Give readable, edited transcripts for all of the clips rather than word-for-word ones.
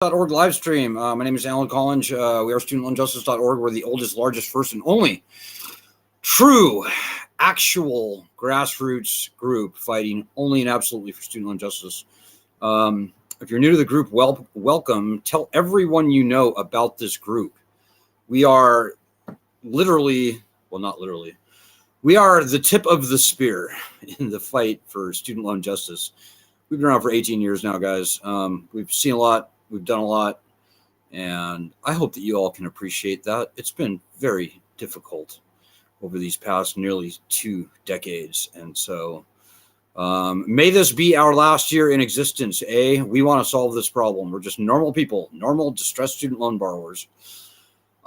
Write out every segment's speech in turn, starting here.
Org live stream. My name is Alan Collins. We are studentloanjustice.org. We're the oldest, largest, first, and only true, actual grassroots group fighting only and absolutely for student loan justice. If you're new to the group, welcome. Tell everyone you know about this group. We are literally, well, not literally, we are the tip of the spear in the fight for student loan justice. We've been around for 18 years now, guys. We've seen a lot. We've done a lot, and I hope that you all can appreciate that. It's been very difficult over these past nearly 2 decades, and so may this be our last year in existence, eh? We want to solve this problem. We're just normal people, normal distressed student loan borrowers.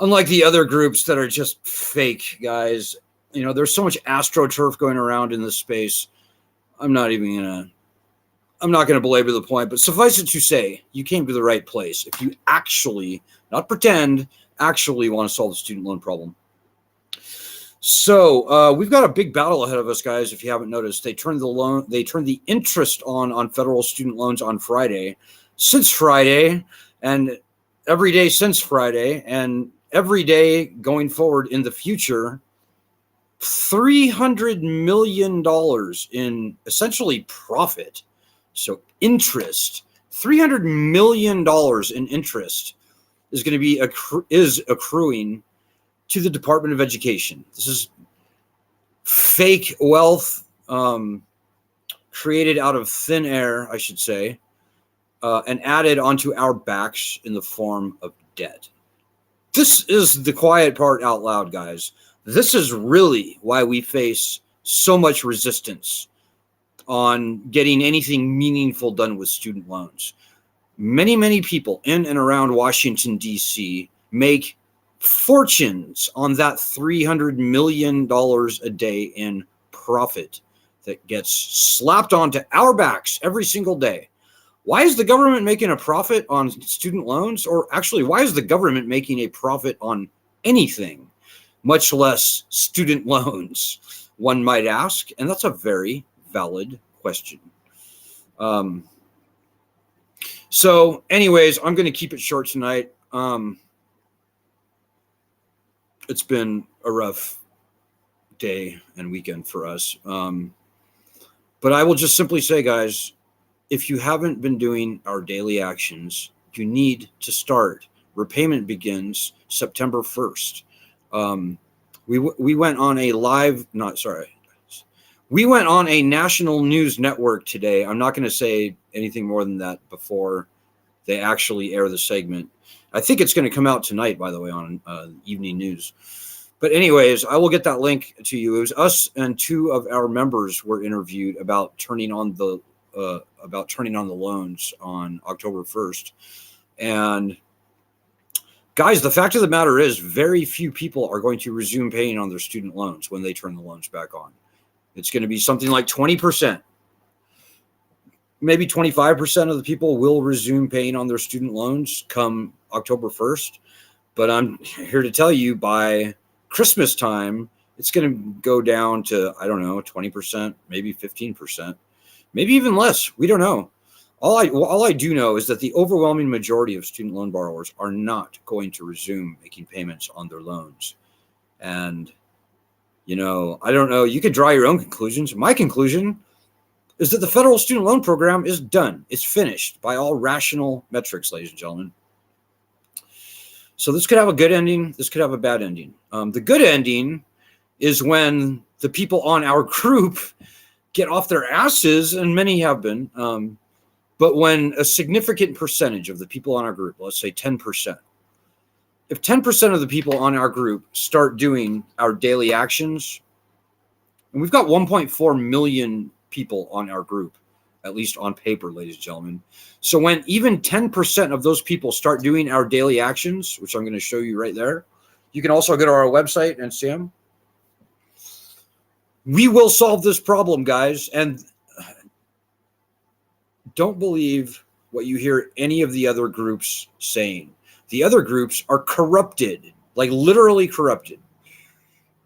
Unlike the other groups that are just fake, guys. You know, there's so much astroturf going around in this space. I'm not going to belabor the point, but suffice it to say, you came to the right place. If you actually, not pretend, actually want to solve the student loan problem. So we've got a big battle ahead of us, guys. If you haven't noticed, they turned the interest on federal student loans on Friday, since Friday, and every day since Friday, and every day going forward in the future. $300 million in essentially profit. So interest, $300 million in interest is going to be accruing to the Department of Education. This is fake wealth created out of thin air, I should say, and added onto our backs in the form of debt. This is the quiet part out loud, guys. This is really why we face so much resistance on getting anything meaningful done with student loans. Many people in and around Washington, D.C. make fortunes on that $300 million a day in profit that gets slapped onto our backs every single day. Why is the government making a profit on student loans? Or actually, why is the government making a profit on anything, much less student loans, one might ask? And that's a very valid question. So anyways, I'm going to keep it short tonight. It's been a rough day and weekend for us. But I will just simply say, guys, if you haven't been doing our daily actions, you need to start. Repayment begins September 1st. We went on a We went on a national news network today. I'm not going to say anything more than that before they actually air the segment. I think it's going to come out tonight, by the way, on evening news. But anyways, I will get that link to you. It was us and 2 of our members were interviewed about turning on the loans on October 1st. And guys, the fact of the matter is very few people are going to resume paying on their student loans when they turn the loans back on. It's going to be something like 20%. Maybe 25% of the people will resume paying on their student loans come October 1st. But I'm here to tell you by Christmas time, it's going to go down to, I don't know, 20%, maybe 15%, maybe even less. We don't know. All I do know is that the overwhelming majority of student loan borrowers are not going to resume making payments on their loans. And you know, I don't know. You could draw your own conclusions. My conclusion is that the federal student loan program is done. It's finished by all rational metrics, ladies and gentlemen. So this could have a good ending. This could have a bad ending. The good ending is when the people on our group get off their asses, and many have been. But when a significant percentage of the people on our group, let's say 10%, if 10% of the people on our group start doing our daily actions, and we've got 1.4 million people on our group, at least on paper, ladies and gentlemen. So when even 10% of those people start doing our daily actions, which I'm going to show you right there, you can also go to our website and see them. We will solve this problem, guys. And don't believe what you hear any of the other groups saying. The other groups are corrupted, like literally corrupted,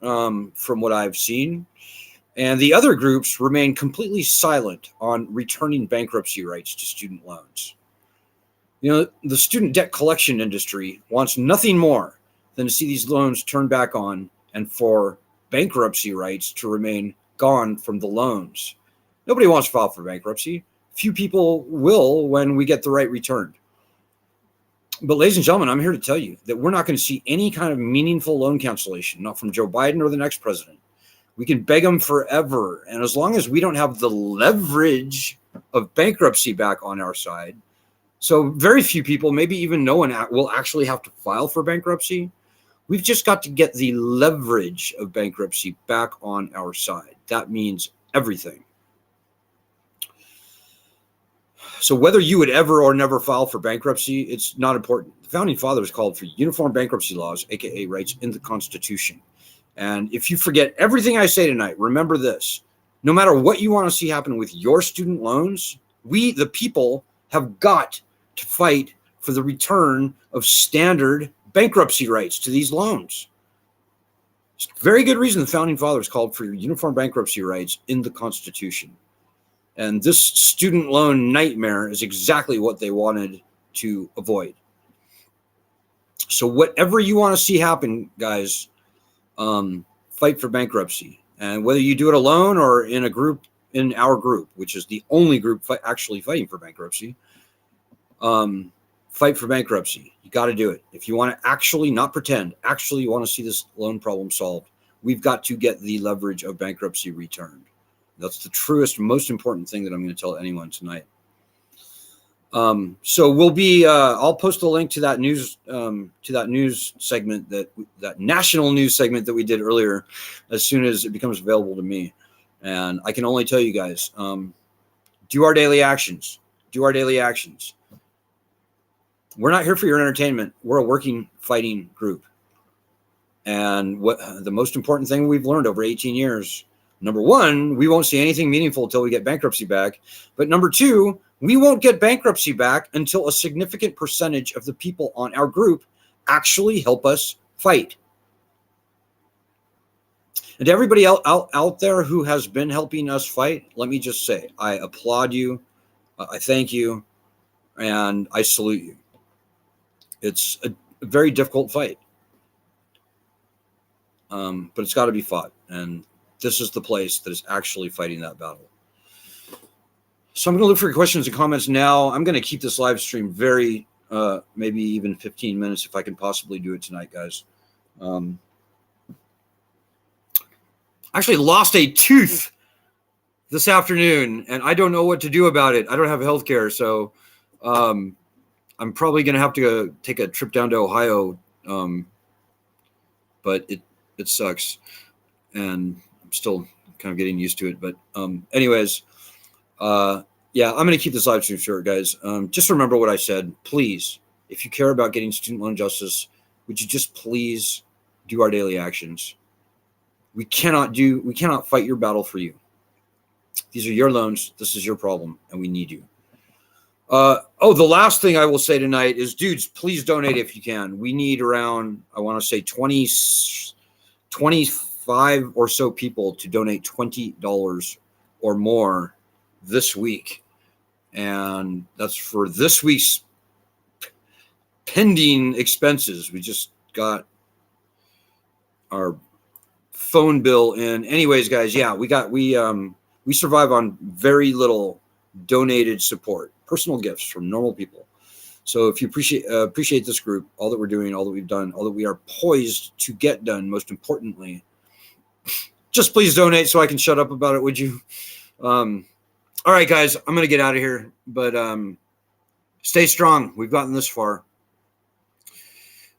from what I've seen. And the other groups remain completely silent on returning bankruptcy rights to student loans. The student debt collection industry wants nothing more than to see these loans turned back on and for bankruptcy rights to remain gone from the loans. Nobody wants to file for bankruptcy. Few people will when we get the right returned. But ladies and gentlemen, I'm here to tell you that we're not going to see any kind of meaningful loan cancellation, not from Joe Biden or the next president. We can beg them forever. And as long as we don't have the leverage of bankruptcy back on our side, so very few people, maybe even no one, will actually have to file for bankruptcy. We've just got to get the leverage of bankruptcy back on our side. That means everything. So whether you would ever or never file for bankruptcy, it's not important. The Founding Fathers called for uniform bankruptcy laws, aka rights in the Constitution. And if you forget everything I say tonight, remember this. No matter what you want to see happen with your student loans, we, the people, have got to fight for the return of standard bankruptcy rights to these loans. It's a very good reason the Founding Fathers called for uniform bankruptcy rights in the Constitution. And this student loan nightmare is exactly what they wanted to avoid. So whatever you want to see happen, guys, fight for bankruptcy. And whether you do it alone or in a group, in our group, which is the only group actually fighting for bankruptcy, fight for bankruptcy. You got to do it. If you want to actually, not pretend, actually you want to see this loan problem solved, we've got to get the leverage of bankruptcy returned. That's the truest, most important thing that I'm going to tell anyone tonight. So we'll be, I'll post a link to that news segment, that national news segment that we did earlier, as soon as it becomes available to me. And I can only tell you guys, do our daily actions. Do our daily actions. We're not here for your entertainment. We're a working, fighting group. And what the most important thing we've learned over 18 years, number one, we won't see anything meaningful until we get bankruptcy back. But number two, we won't get bankruptcy back until a significant percentage of the people on our group actually help us fight. And to everybody out there who has been helping us fight, let me just say, I applaud you, I thank you, and I salute you. It's a very difficult fight, but it's got to be fought. And this is the place that is actually fighting that battle. So I'm going to look for your questions and comments now. I'm going to keep this live stream very, maybe even 15 minutes if I can possibly do it tonight, guys. Actually lost a tooth this afternoon, and I don't know what to do about it. I don't have health care, so I'm probably going to have to go take a trip down to Ohio, but it sucks, and I'm still kind of getting used to it. But anyways, yeah, I'm going to keep this live stream short, guys. Just remember what I said. Please, if you care about getting student loan justice, would you just please do our daily actions? We cannot fight your battle for you. These are your loans. This is your problem, and we need you. The last thing I will say tonight is, dudes, please donate if you can. We need around, I want to say 25 or so people to donate $20 or more this week. And that's for this week's pending expenses. We just got our phone bill in. Anyways, guys, yeah, we survive on very little donated support, personal gifts from normal people. So if you appreciate this group, all that we're doing, all that we've done, all that we are poised to get done, most importantly, just please donate so I can shut up about it, would you? All right, guys, I'm going to get out of here, but stay strong. We've gotten this far,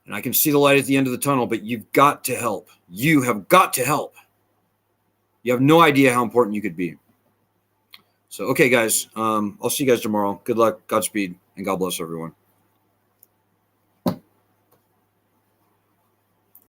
and I can see the light at the end of the tunnel, but you've got to help. You have got to help. You have no idea how important you could be. So, okay, guys, I'll see you guys tomorrow. Good luck, Godspeed, and God bless everyone.